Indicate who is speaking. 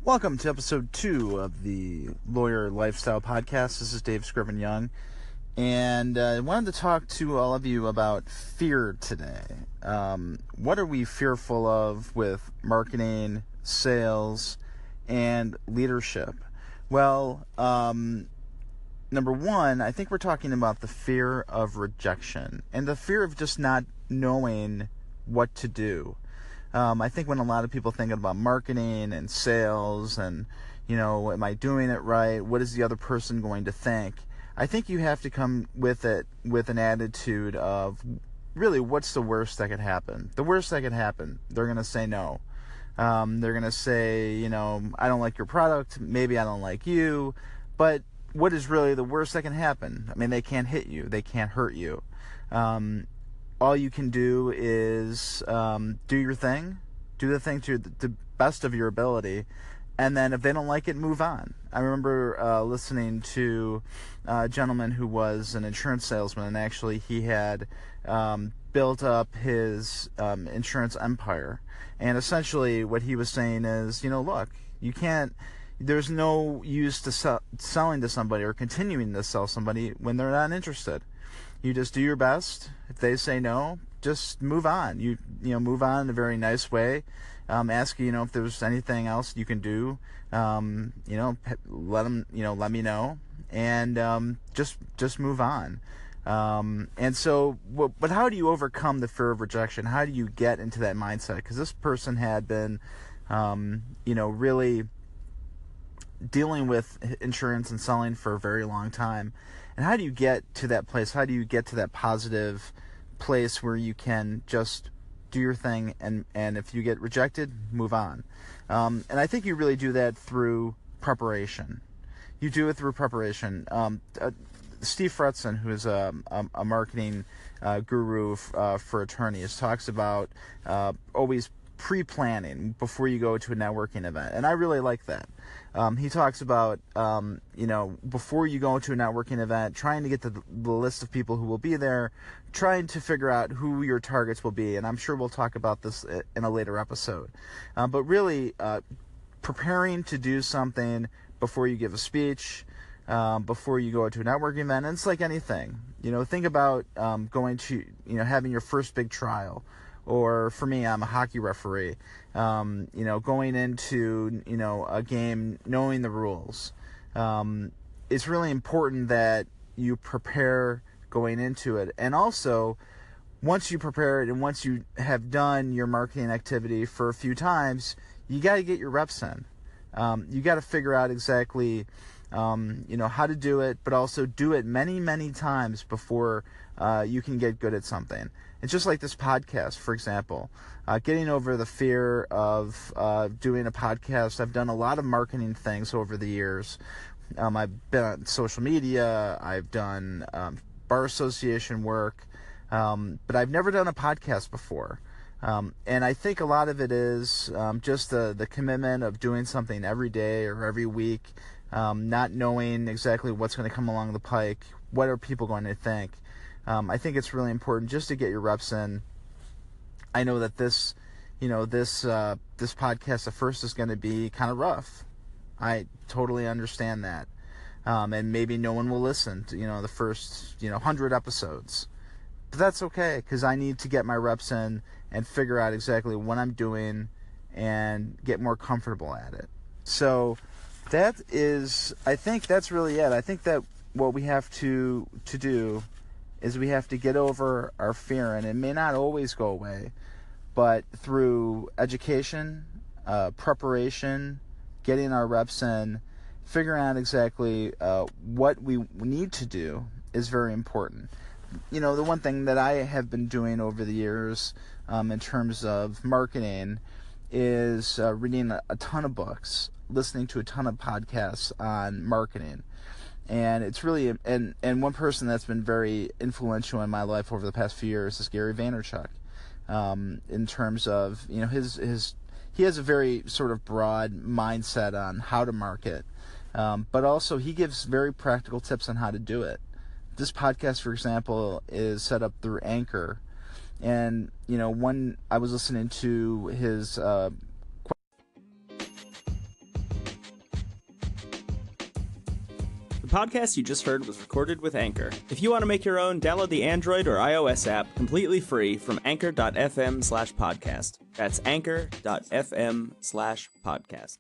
Speaker 1: Welcome to episode 2 of the Lawyer Lifestyle Podcast. This is Dave Scriven-Young, and I wanted to talk to all of you about fear today. What are we fearful of with marketing, sales, and leadership? Well, number one, I think we're talking about the fear of rejection and the fear of just not knowing what to do. I think when a lot of people think about marketing and sales and, am I doing it right? What is the other person going to think? I think you have to come with it with an attitude of, really, what's the worst that could happen? The worst that could happen, they're going to say no. They're going to say, I don't like your product. Maybe I don't like you. But what is really the worst that can happen? I mean, they can't hit you. They can't hurt you. All you can do is do your thing, do the thing to the best of your ability, and then if they don't like it, move on. I remember listening to a gentleman who was an insurance salesman, and actually he had built up his insurance empire. And essentially what he was saying is, look, you can't, there's no use to selling to somebody or continuing to sell somebody when they're not interested. You just do your best. If they say no, just move on. You move on in a very nice way. Ask if there's anything else you can do. Let me know, and just move on. And so, but how do you overcome the fear of rejection? How do you get into that mindset? Because this person had been, really dealing with insurance and selling for a very long time. And how do you get to that place? How do you get to that positive place where you can just do your thing, and if you get rejected, move on? And I think you really do that through preparation. You do it through preparation. Steve Fretzin, who is a marketing guru for attorneys, talks about always pre-planning before you go to a networking event. And I really like that. He talks about, before you go to a networking event, trying to get the list of people who will be there, trying to figure out who your targets will be. And I'm sure we'll talk about this in a later episode. But really, preparing to do something before you give a speech, before you go to a networking event. And it's like anything. Think about going to, having your first big trial. Or for me, I'm a hockey referee. Going into, a game, knowing the rules. It's really important that you prepare going into it. And also, once you prepare it and once you have done your marketing activity for a few times, you got to get your reps in. You got to figure out exactly, how to do it, but also do it many, many times before you can get good at something. It's just like this podcast, for example. Getting over the fear of doing a podcast. I've done a lot of marketing things over the years. I've been on social media. I've done bar association work. But I've never done a podcast before. And I think a lot of it is just the commitment of doing something every day or every week, not knowing exactly what's going to come along the pike. What are people going to think? I think it's really important just to get your reps in. I know that this podcast at first is going to be kind of rough. I totally understand that. And maybe no one will listen to, the first, 100 episodes. But that's okay, because I need to get my reps in and figure out exactly what I'm doing and get more comfortable at it. So I think that's really it. I think that what we have to do is we have to get over our fear, and it may not always go away, but through education, preparation, getting our reps in, figuring out exactly what we need to do is very important. The one thing that I have been doing over the years in terms of marketing is reading a ton of books, listening to a ton of podcasts on marketing. And it's really, and one person that's been very influential in my life over the past few years is Gary Vaynerchuk. In terms of, he has a very sort of broad mindset on how to market, but also he gives very practical tips on how to do it. This podcast, for example, is set up through Anchor, and I was listening to his
Speaker 2: The podcast you just heard was recorded with Anchor. If you want to make your own, download the Android or iOS app completely free from anchor.fm/podcast. That's anchor.fm/podcast.